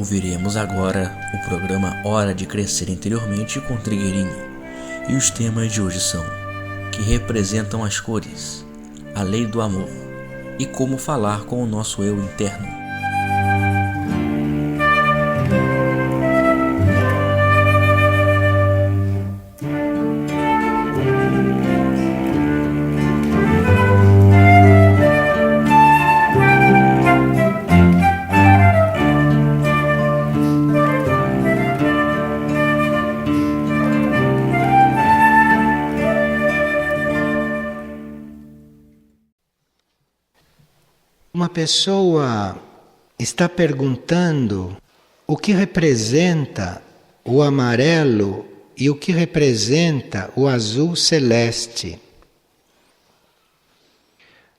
Ouviremos agora o programa Hora de Crescer Interiormente com Trigueirinho. E os temas de hoje são: que representam as cores, a lei do amor e como falar com o nosso eu interno. Uma pessoa está perguntando o que representa o amarelo e o que representa o azul celeste.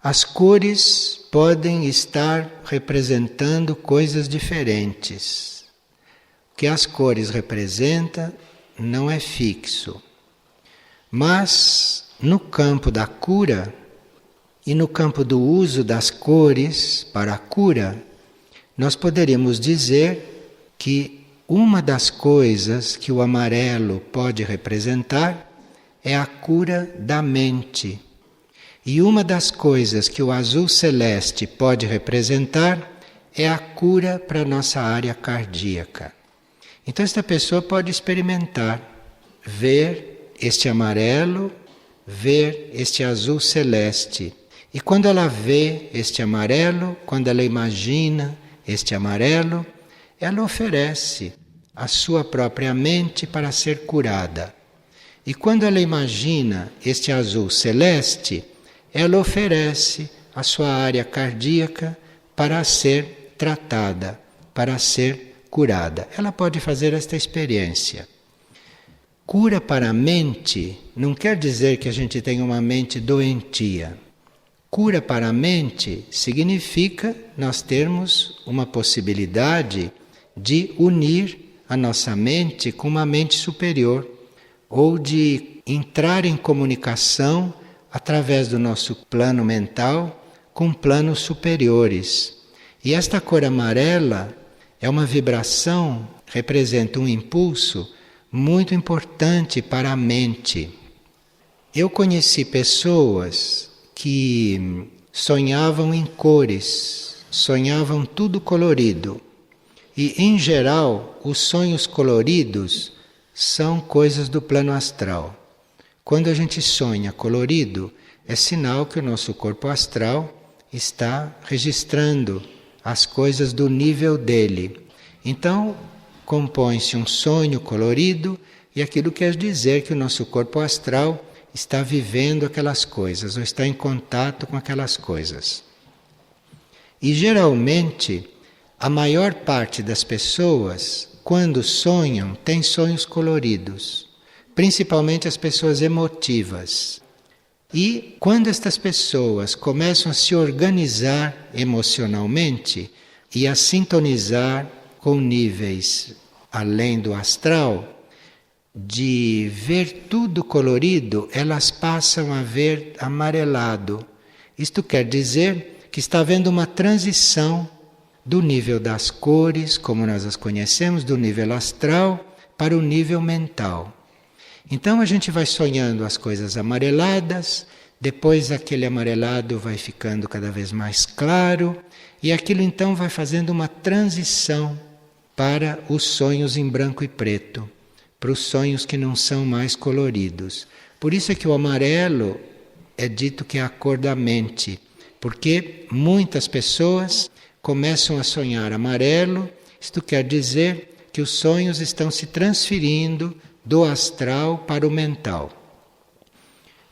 As cores podem estar representando coisas diferentes. O que as cores representam não é fixo. Mas no campo da cura e no campo do uso das cores para a cura, nós poderíamos dizer que uma das coisas que o amarelo pode representar é a cura da mente. E uma das coisas que o azul celeste pode representar é a cura para a nossa área cardíaca. Então esta pessoa pode experimentar, ver este amarelo, ver este azul celeste. E quando ela vê este amarelo, quando ela imagina este amarelo, ela oferece a sua própria mente para ser curada. E quando ela imagina este azul celeste, ela oferece a sua área cardíaca para ser tratada, para ser curada. Ela pode fazer esta experiência. Cura para a mente não quer dizer que a gente tenha uma mente doentia. Cura para a mente significa nós termos uma possibilidade de unir a nossa mente com uma mente superior, ou de entrar em comunicação através do nosso plano mental com planos superiores. E esta cor amarela é uma vibração, representa um impulso muito importante para a mente. Eu conheci pessoas que sonhavam em cores, sonhavam tudo colorido. E, em geral, os sonhos coloridos são coisas do plano astral. Quando a gente sonha colorido, é sinal que o nosso corpo astral está registrando as coisas do nível dele. Então, compõe-se um sonho colorido e aquilo quer dizer que o nosso corpo astral está vivendo aquelas coisas, ou está em contato com aquelas coisas. E geralmente, a maior parte das pessoas, quando sonham, tem sonhos coloridos, principalmente as pessoas emotivas. E quando estas pessoas começam a se organizar emocionalmente e a sintonizar com níveis além do astral, de ver tudo colorido, elas passam a ver amarelado. Isto quer dizer que está havendo uma transição do nível das cores, como nós as conhecemos, do nível astral para o nível mental. Então a gente vai sonhando as coisas amareladas, depois aquele amarelado vai ficando cada vez mais claro, e aquilo então vai fazendo uma transição para os sonhos em branco e preto, para os sonhos que não são mais coloridos. Por isso é que o amarelo é dito que é a cor da mente, porque muitas pessoas começam a sonhar amarelo, isto quer dizer que os sonhos estão se transferindo do astral para o mental.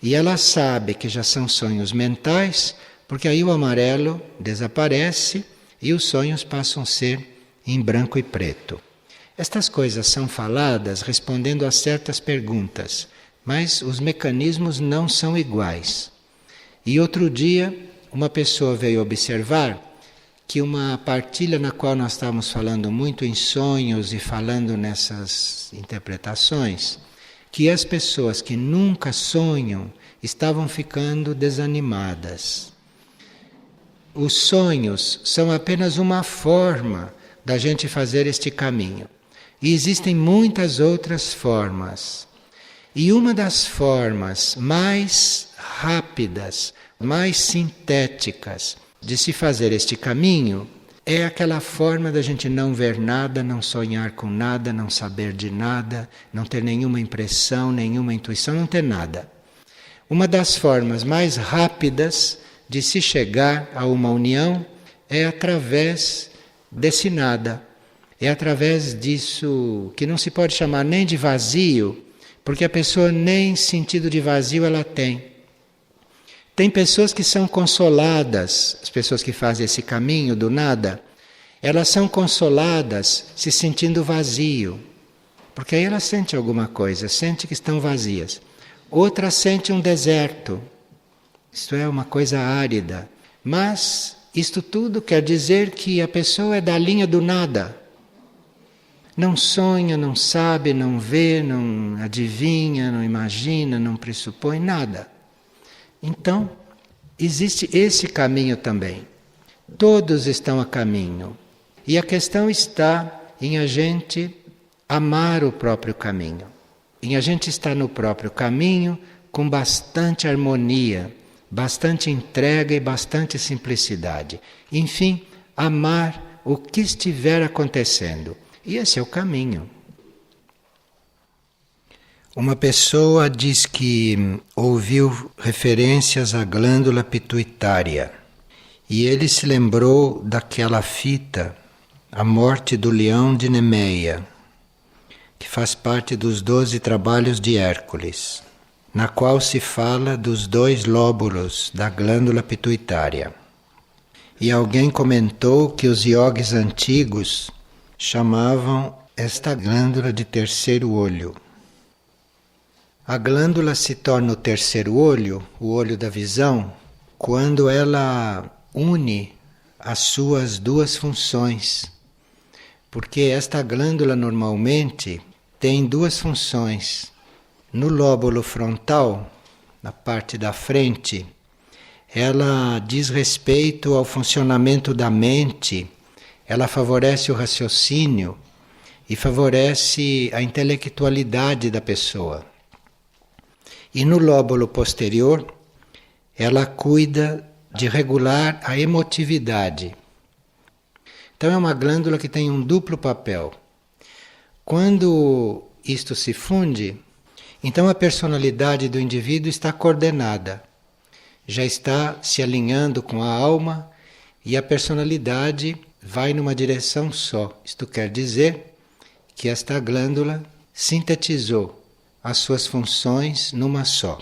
E ela sabe que já são sonhos mentais, porque aí o amarelo desaparece e os sonhos passam a ser em branco e preto. Estas coisas são faladas respondendo a certas perguntas, mas os mecanismos não são iguais. E outro dia, uma pessoa veio observar que uma partilha na qual nós estávamos falando muito em sonhos e falando nessas interpretações, que as pessoas que nunca sonham estavam ficando desanimadas. Os sonhos são apenas uma forma da gente fazer este caminho. E existem muitas outras formas. E uma das formas mais rápidas, mais sintéticas de se fazer este caminho é aquela forma da gente não ver nada, não sonhar com nada, não saber de nada, não ter nenhuma impressão, nenhuma intuição, não ter nada. Uma das formas mais rápidas de se chegar a uma união é através desse nada. É através disso que não se pode chamar nem de vazio, porque a pessoa nem sentido de vazio ela tem. Tem pessoas que são consoladas, as pessoas que fazem esse caminho do nada, elas são consoladas se sentindo vazio, porque aí elas sentem alguma coisa, sentem que estão vazias. Outras sentem um deserto, isto é, uma coisa árida. Mas isto tudo quer dizer que a pessoa é da linha do nada. Não sonha, não sabe, não vê, não adivinha, não imagina, não pressupõe nada. Então, existe esse caminho também. Todos estão a caminho. E a questão está em a gente amar o próprio caminho. Em a gente estar no próprio caminho com bastante harmonia, bastante entrega e bastante simplicidade. Enfim, amar o que estiver acontecendo. E esse é o caminho. Uma pessoa diz que ouviu referências à glândula pituitária e ele se lembrou daquela fita, A Morte do Leão de Nemeia, que faz parte dos 12 trabalhos de Hércules, na qual se fala dos 2 lóbulos da glândula pituitária. E alguém comentou que os iogues antigos chamavam esta glândula de terceiro olho. A glândula se torna o terceiro olho, o olho da visão, quando ela une as suas 2 funções. Porque esta glândula normalmente tem 2 funções. No lóbulo frontal, na parte da frente, ela diz respeito ao funcionamento da mente, ela favorece o raciocínio e favorece a intelectualidade da pessoa. E no lóbulo posterior, ela cuida de regular a emotividade. Então é uma glândula que tem um duplo papel. Quando isto se funde, então a personalidade do indivíduo está coordenada, já está se alinhando com a alma e a personalidade vai numa direção só. Isto quer dizer que esta glândula sintetizou as suas funções numa só.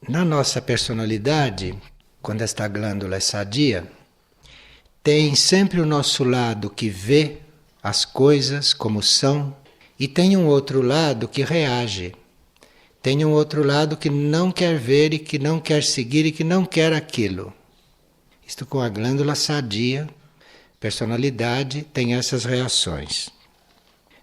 Na nossa personalidade, quando esta glândula é sadia, tem sempre o nosso lado que vê as coisas como são e tem um outro lado que reage. Tem um outro lado que não quer ver e que não quer seguir e que não quer aquilo. Isto com a glândula sadia, personalidade tem essas reações.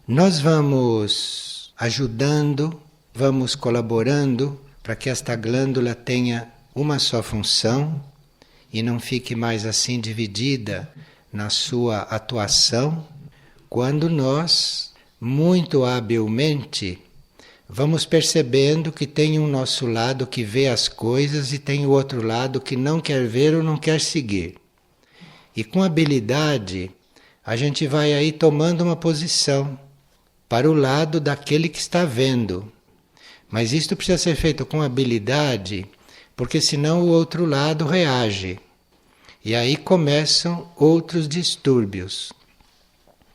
Nós vamos ajudando, vamos colaborando para que esta glândula tenha uma só função e não fique mais assim dividida na sua atuação, quando nós, muito habilmente, vamos percebendo que tem um nosso lado que vê as coisas e tem o outro lado que não quer ver ou não quer seguir. E com habilidade, a gente vai aí tomando uma posição para o lado daquele que está vendo. Mas isto precisa ser feito com habilidade, porque senão o outro lado reage. E aí começam outros distúrbios.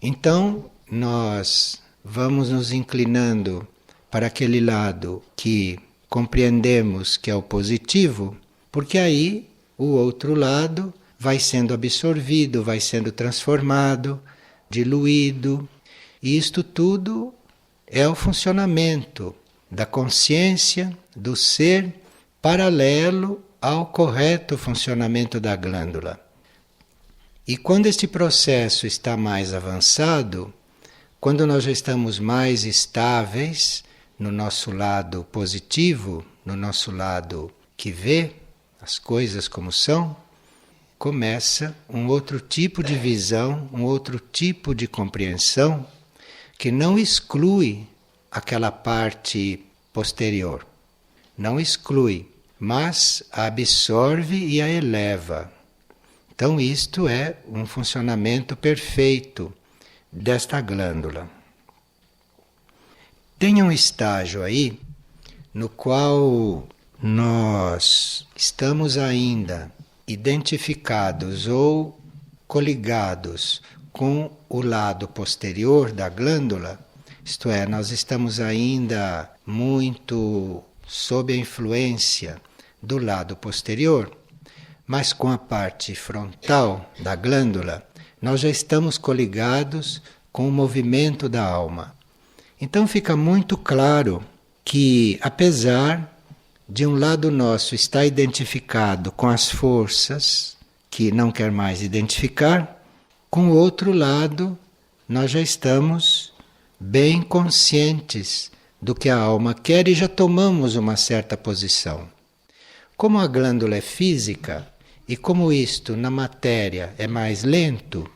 Então, nós vamos nos inclinando para aquele lado que compreendemos que é o positivo, porque aí o outro lado vai sendo absorvido, vai sendo transformado, diluído. E isto tudo é o funcionamento da consciência, do ser, paralelo ao correto funcionamento da glândula. E quando este processo está mais avançado, quando nós já estamos mais estáveis no nosso lado positivo, no nosso lado que vê as coisas como são, começa um outro tipo de visão, um outro tipo de compreensão que não exclui aquela parte posterior. Não exclui, mas a absorve e a eleva. Então isto é um funcionamento perfeito desta glândula. Tem um estágio aí no qual nós estamos ainda identificados ou coligados com o lado posterior da glândula, isto é, nós estamos ainda muito sob a influência do lado posterior, mas com a parte frontal da glândula, nós já estamos coligados com o movimento da alma. Então fica muito claro que, apesar de um lado nosso estar identificado com as forças que não quer mais identificar, com o outro lado nós já estamos bem conscientes do que a alma quer e já tomamos uma certa posição. Como a glândula é física e como isto na matéria é mais lento,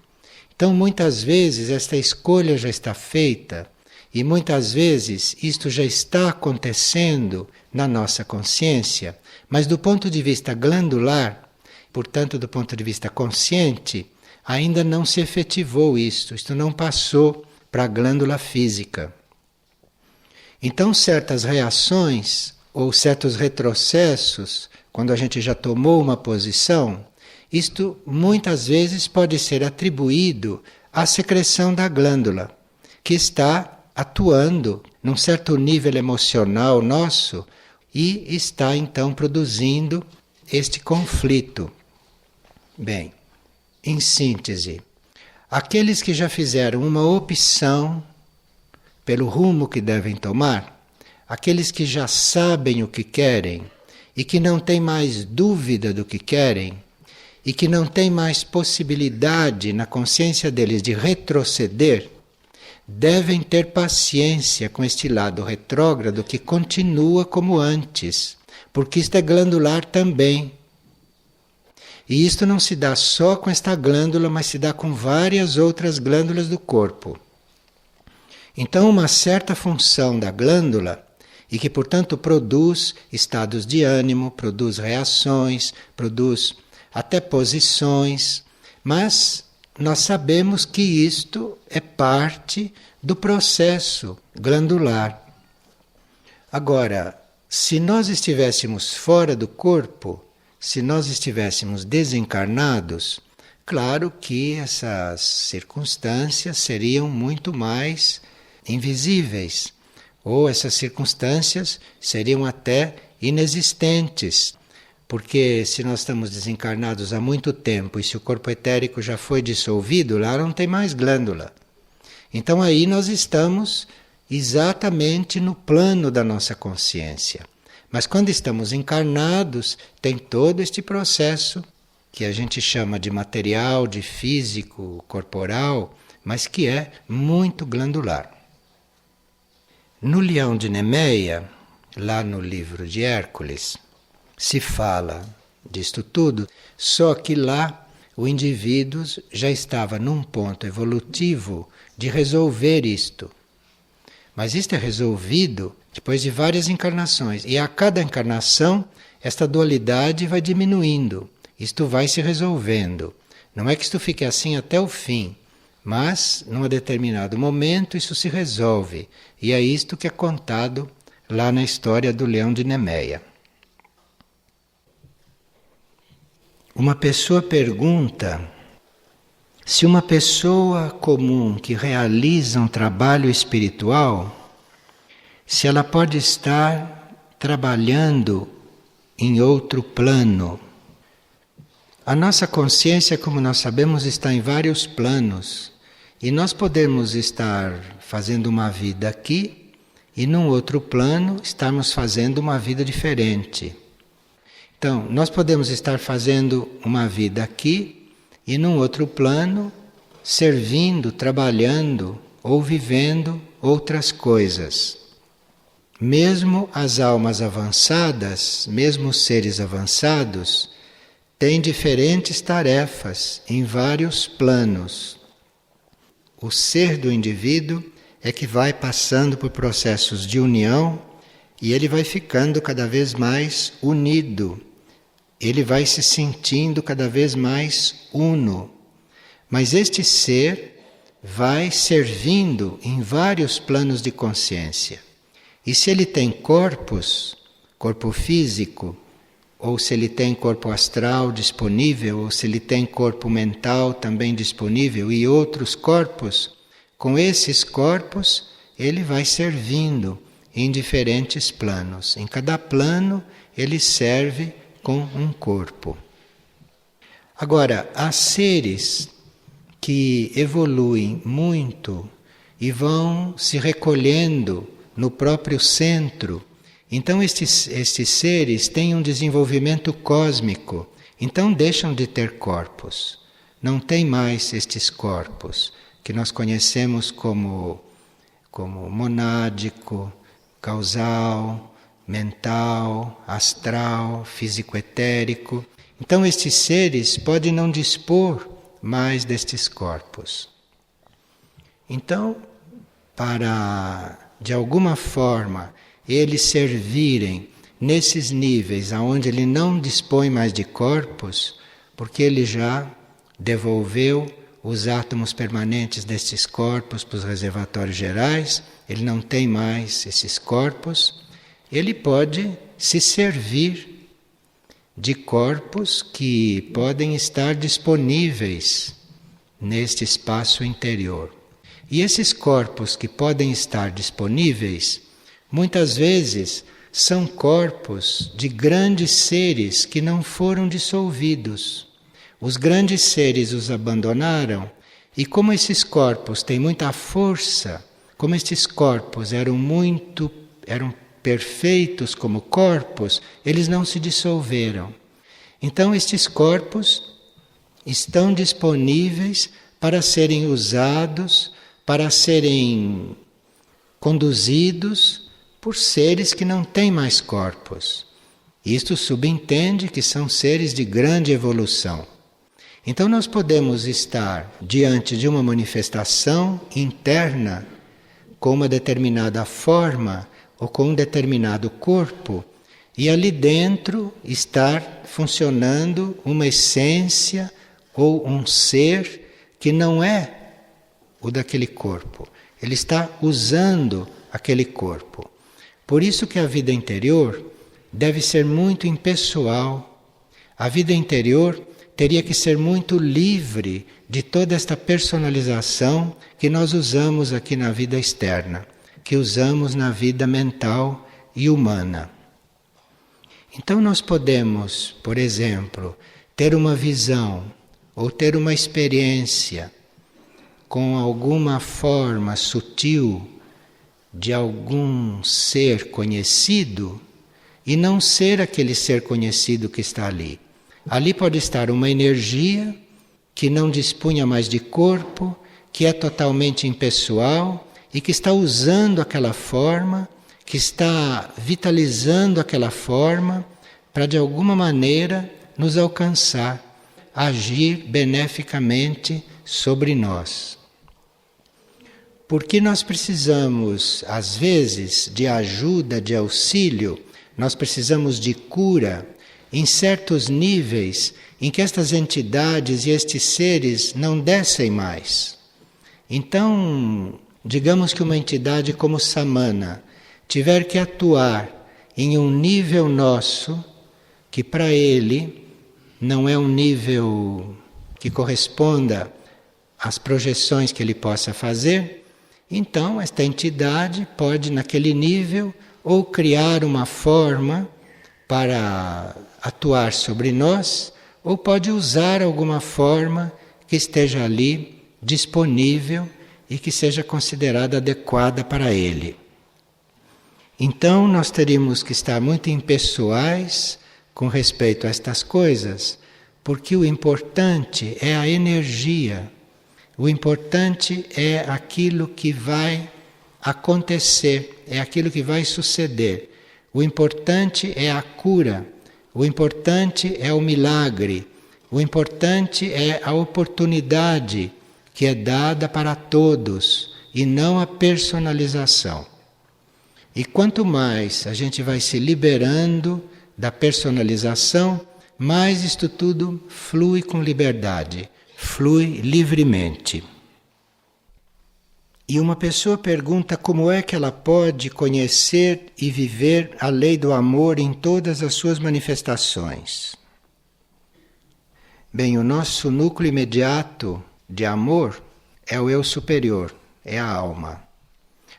então muitas vezes esta escolha já está feita e muitas vezes isto já está acontecendo na nossa consciência, mas do ponto de vista glandular, portanto do ponto de vista consciente, ainda não se efetivou isto não passou para a glândula física. Então certas reações ou certos retrocessos, quando a gente já tomou uma posição, isto muitas vezes pode ser atribuído à secreção da glândula, que está atuando num certo nível emocional nosso e está então produzindo este conflito. Bem, em síntese, aqueles que já fizeram uma opção pelo rumo que devem tomar, aqueles que já sabem o que querem e que não têm mais dúvida do que querem e que não têm mais possibilidade na consciência deles de retroceder, devem ter paciência com este lado retrógrado que continua como antes, porque isto é glandular também. E isto não se dá só com esta glândula, mas se dá com várias outras glândulas do corpo. Então, uma certa função da glândula, e que, portanto, produz estados de ânimo, produz reações, produz até posições, mas nós sabemos que isto é parte do processo glandular. Agora, se nós estivéssemos fora do corpo, se nós estivéssemos desencarnados, claro que essas circunstâncias seriam muito mais invisíveis, ou essas circunstâncias seriam até inexistentes. Porque se nós estamos desencarnados há muito tempo e se o corpo etérico já foi dissolvido, lá não tem mais glândula. Então aí nós estamos exatamente no plano da nossa consciência. Mas quando estamos encarnados, tem todo este processo que a gente chama de material, de físico, corporal, mas que é muito glandular. No Leão de Nemeia, lá no livro de Hércules, se fala disto tudo, só que lá o indivíduo já estava num ponto evolutivo de resolver isto. Mas isto é resolvido depois de várias encarnações. E a cada encarnação, esta dualidade vai diminuindo. Isto vai se resolvendo. Não é que isto fique assim até o fim, mas num determinado momento isso se resolve. E é isto que é contado lá na história do Leão de Nemeia. Uma pessoa pergunta se uma pessoa comum que realiza um trabalho espiritual, se ela pode estar trabalhando em outro plano. A nossa consciência, como nós sabemos, está em vários planos. E nós podemos estar fazendo uma vida aqui e num outro plano estarmos fazendo uma vida diferente. Então, nós podemos estar fazendo uma vida aqui e num outro plano, servindo, trabalhando ou vivendo outras coisas. Mesmo as almas avançadas, mesmo os seres avançados, tem diferentes tarefas em vários planos. O ser do indivíduo é que vai passando por processos de união e ele vai ficando cada vez mais unido. Ele vai se sentindo cada vez mais uno. Mas este ser vai servindo em vários planos de consciência. E se ele tem corpos, corpo físico, ou se ele tem corpo astral disponível, ou se ele tem corpo mental também disponível e outros corpos, com esses corpos ele vai servindo em diferentes planos. Em cada plano ele serve com um corpo. Agora, há seres que evoluem muito e vão se recolhendo no próprio centro. Então estes seres têm um desenvolvimento cósmico, então deixam de ter corpos. Não tem mais estes corpos que nós conhecemos como monádico, causal, mental, astral, físico-etérico. Então estes seres podem não dispor mais destes corpos. Então, para de alguma forma eles servirem nesses níveis aonde ele não dispõe mais de corpos, porque ele já devolveu os átomos permanentes destes corpos para os reservatórios gerais, ele não tem mais esses corpos, ele pode se servir de corpos que podem estar disponíveis neste espaço interior. E esses corpos que podem estar disponíveis, muitas vezes são corpos de grandes seres que não foram dissolvidos. Os grandes seres os abandonaram e como esses corpos têm muita força, como estes corpos eram perfeitos como corpos, eles não se dissolveram. Então estes corpos estão disponíveis para serem usados, para serem conduzidos por seres que não têm mais corpos. Isto subentende que são seres de grande evolução. Então nós podemos estar diante de uma manifestação interna com uma determinada forma ou com um determinado corpo e ali dentro estar funcionando uma essência ou um ser que não é o daquele corpo. Ele está usando aquele corpo. Por isso que a vida interior deve ser muito impessoal. A vida interior teria que ser muito livre de toda esta personalização que nós usamos aqui na vida externa, que usamos na vida mental e humana. Então nós podemos, por exemplo, ter uma visão ou ter uma experiência com alguma forma sutil de algum ser conhecido e não ser aquele ser conhecido que está ali. Ali pode estar uma energia que não dispunha mais de corpo, que é totalmente impessoal e que está usando aquela forma, que está vitalizando aquela forma para de alguma maneira nos alcançar, agir beneficamente sobre nós. Porque nós precisamos, às vezes, de ajuda, de auxílio, nós precisamos de cura em certos níveis em que estas entidades e estes seres não descem mais. Então, digamos que uma entidade como Samana tiver que atuar em um nível nosso, que para ele não é um nível que corresponda às projeções que ele possa fazer, então esta entidade pode, naquele nível, ou criar uma forma para atuar sobre nós, ou pode usar alguma forma que esteja ali disponível e que seja considerada adequada para ele. Então nós teríamos que estar muito impessoais com respeito a estas coisas, porque o importante é a energia, o importante é aquilo que vai acontecer, é aquilo que vai suceder. O importante é a cura, o importante é o milagre, O importante é a oportunidade que é dada para todos e não a personalização. E quanto mais a gente vai se liberando da personalização, mais isto tudo flui com liberdade, flui livremente. E uma pessoa pergunta como é que ela pode conhecer e viver a lei do amor em todas as suas manifestações. Bem, o nosso núcleo imediato de amor é o eu superior, é a alma.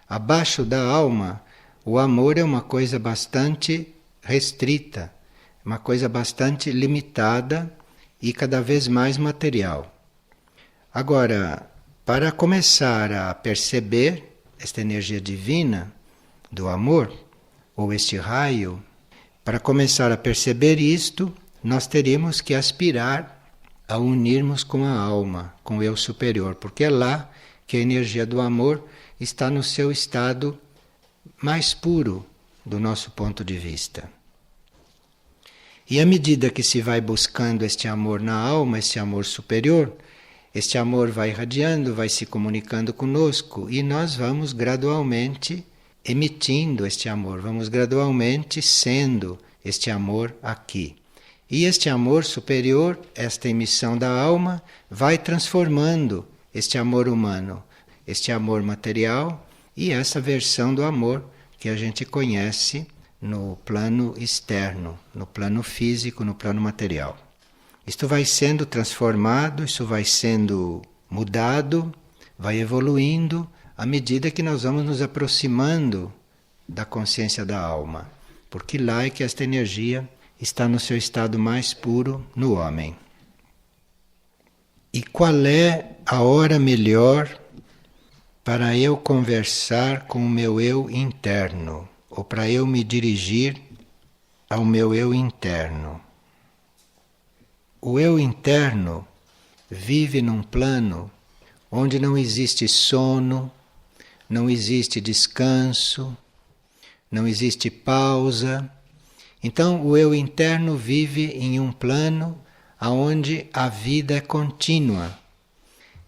Abaixo da alma, o amor é uma coisa bastante restrita, uma coisa bastante limitada e cada vez mais material. Agora, para começar a perceber esta energia divina do amor, ou este raio, para começar a perceber isto, nós teríamos que aspirar a unirmos com a alma, com o eu superior, porque é lá que a energia do amor está no seu estado mais puro do nosso ponto de vista. E à medida que se vai buscando este amor na alma, este amor superior, este amor vai irradiando, vai se comunicando conosco e nós vamos gradualmente emitindo este amor, vamos gradualmente sendo este amor aqui. E este amor superior, esta emissão da alma, vai transformando este amor humano, este amor material e essa versão do amor que a gente conhece no plano externo, no plano físico, no plano material. Isto vai sendo transformado, isso vai sendo mudado, vai evoluindo à medida que nós vamos nos aproximando da consciência da alma, porque lá é que esta energia está no seu estado mais puro no homem. E qual é a hora melhor para eu conversar com o meu eu interno, ou para eu me dirigir ao meu eu interno? O eu interno vive num plano onde não existe sono, não existe descanso, não existe pausa. Então o eu interno vive em um plano onde a vida é contínua.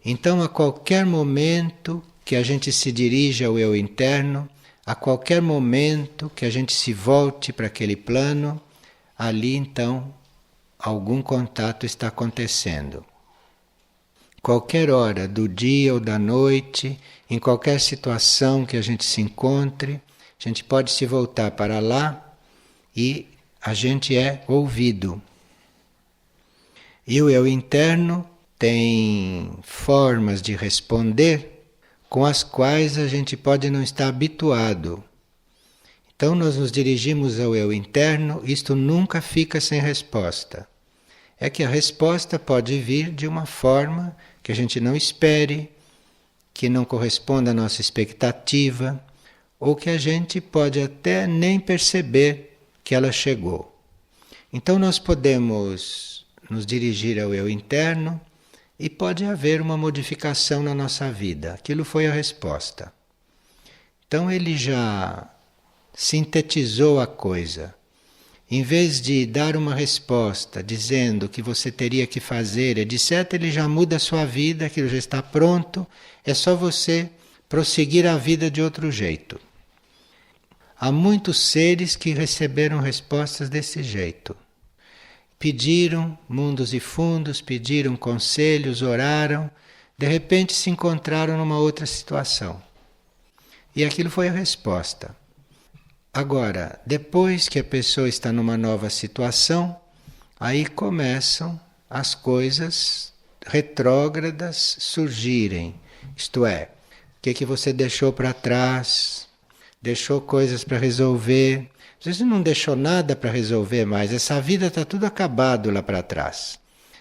Então a qualquer momento que a gente se dirige ao eu interno, a qualquer momento que a gente se volte para aquele plano, ali então algum contato está acontecendo. Qualquer hora do dia ou da noite, em qualquer situação que a gente se encontre, a gente pode se voltar para lá e a gente é ouvido. E o eu interno tem formas de responder com as quais a gente pode não estar habituado. Então nós nos dirigimos ao eu interno, isto nunca fica sem resposta. É que a resposta pode vir de uma forma que a gente não espere, que não corresponda à nossa expectativa, ou que a gente pode até nem perceber que ela chegou. Então nós podemos nos dirigir ao eu interno e pode haver uma modificação na nossa vida. Aquilo foi a resposta. Então ele já sintetizou a coisa. Em vez de dar uma resposta dizendo o que você teria que fazer, etc., ele já muda a sua vida, aquilo já está pronto, é só você prosseguir a vida de outro jeito. Há muitos seres que receberam respostas desse jeito. Pediram mundos e fundos, pediram conselhos, oraram, de repente se encontraram numa outra situação. E aquilo foi a resposta. Agora, depois que a pessoa está numa nova situação, aí começam as coisas retrógradas surgirem. Isto é, o que você deixou para trás, deixou coisas para resolver. Às vezes não deixou nada para resolver mais, essa vida está tudo acabado lá para trás.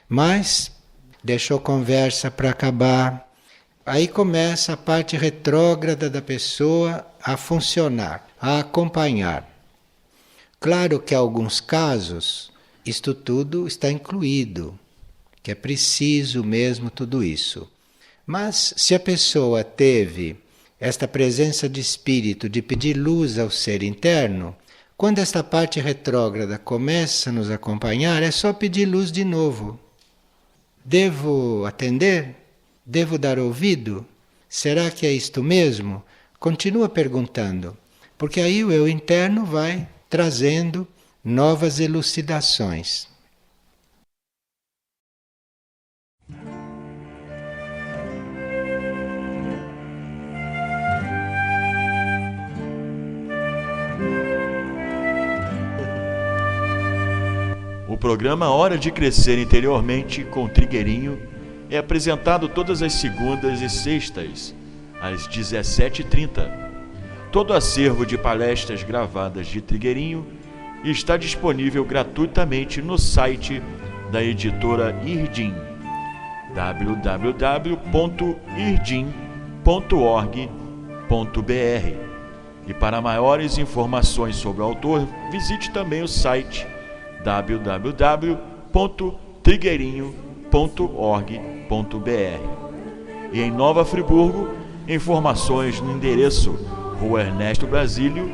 Mas deixou conversa para acabar. Aí começa a parte retrógrada da pessoa a funcionar, a acompanhar. Claro que em alguns casos isto tudo está incluído, que é preciso mesmo tudo isso. Mas se a pessoa teve esta presença de espírito de pedir luz ao ser interno, quando esta parte retrógrada começa a nos acompanhar, é só pedir luz de novo. Devo atender? Devo dar ouvido? Será que é isto mesmo? Continua perguntando, porque aí o eu interno vai trazendo novas elucidações. O programa Hora de Crescer Interiormente com Trigueirinho é apresentado todas as segundas e sextas, às 17h30. Todo acervo de palestras gravadas de Trigueirinho está disponível gratuitamente no site da editora Irdim, www.irdim.org.br. E para maiores informações sobre o autor, visite também o site www.trigueirinho.org.br. E em Nova Friburgo, informações no endereço Rua Ernesto Brasílio,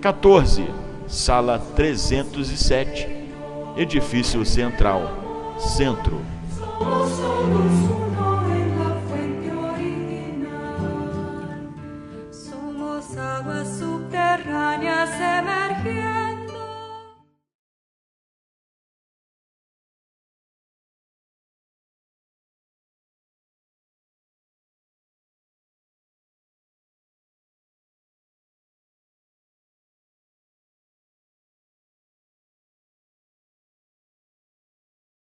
14, Sala 307, Edifício Central, Centro. Somos aguas subterráneas emergiendo.